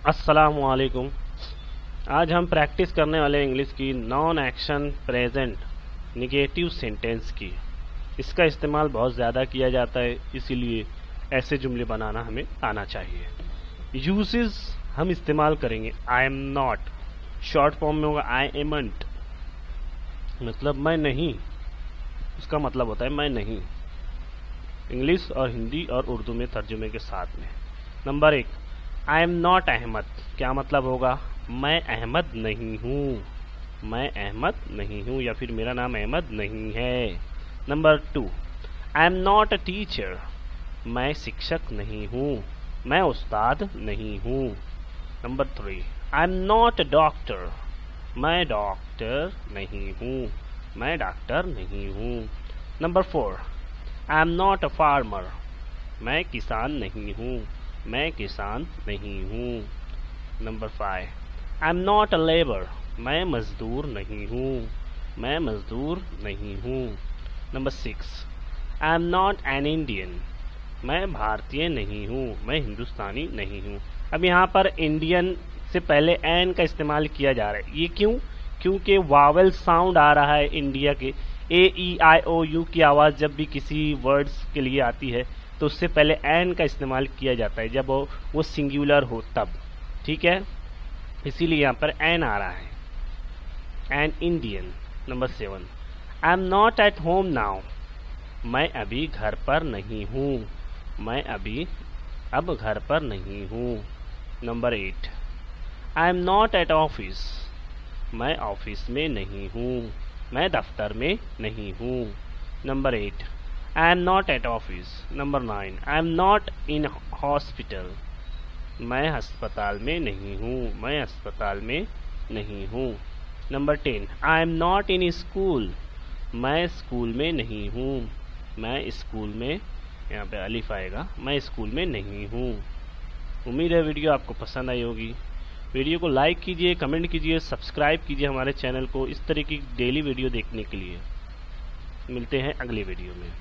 अस्सलामुअलैकुम। आज हम प्रैक्टिस करने वाले इंग्लिश की non action present negative sentence की। इसका इस्तेमाल बहुत ज़्यादा किया जाता है, इसीलिए ऐसे जुमले बनाना हमें आना चाहिए। यूजेस हम इस्तेमाल करेंगे आई एम नॉट, शॉर्ट फॉर्म में होगा आई एमंट, मतलब मैं नहीं, उसका मतलब होता है मैं नहीं, इंग्लिश और हिंदी और उर्दू में तर्जुमे के साथ में। Number 1, I am not Ahmad, क्या मतलब होगा? मैं अहमद नहीं हूँ, मैं अहमद नहीं हूँ, या फिर मेरा नाम अहमद नहीं है। Number 2, I am not a teacher, मैं शिक्षक नहीं हूँ, मैं उस्ताद नहीं हूँ। Number 3, I am not a doctor, मैं डॉक्टर नहीं हूँ, मैं डॉक्टर नहीं हूँ। Number 4, I am not a farmer, मैं किसान नहीं हूँ, मैं किसान नहीं हूँ। Number 5, I am not a labour, मैं मजदूर नहीं हूँ, मैं मजदूर नहीं हूँ। Number 6, I am not an Indian, मैं भारतीय नहीं हूँ, मैं हिंदुस्तानी नहीं हूँ। अब यहाँ पर इंडियन से पहले एन का इस्तेमाल किया जा रहा है, ये क्यों? क्योंकि वावल साउंड आ रहा है इंडिया के, ए ई आई ओ यू की आवाज़ जब भी किसी वर्ड्स के लिए आती है तो उससे पहले एन का इस्तेमाल किया जाता है, जब वो सिंगुलर हो तब, ठीक है, इसीलिए यहाँ पर एन आ रहा है, an Indian. Number 7, I am not at home now, मैं अभी घर पर नहीं हूँ, मैं अभी अब घर पर नहीं हूँ। Number 8, I am not at office, मैं ऑफिस में नहीं हूँ, मैं दफ्तर में नहीं हूँ। Number 8, I am not at office. Number 9, I am not in hospital, मैं अस्पताल में नहीं हूँ, मैं अस्पताल में नहीं हूँ। Number 10, I am not in school, मैं स्कूल में नहीं हूँ, मैं स्कूल में, यहाँ पे अलिफ आएगा, मैं स्कूल में नहीं हूँ। उम्मीद है वीडियो आपको पसंद आई होगी। वीडियो को लाइक कीजिए, कमेंट कीजिए, सब्सक्राइब कीजिए हमारे चैनल को इस तरह की डेली वीडियो देखने के लिए। मिलते हैं अगली वीडियो में।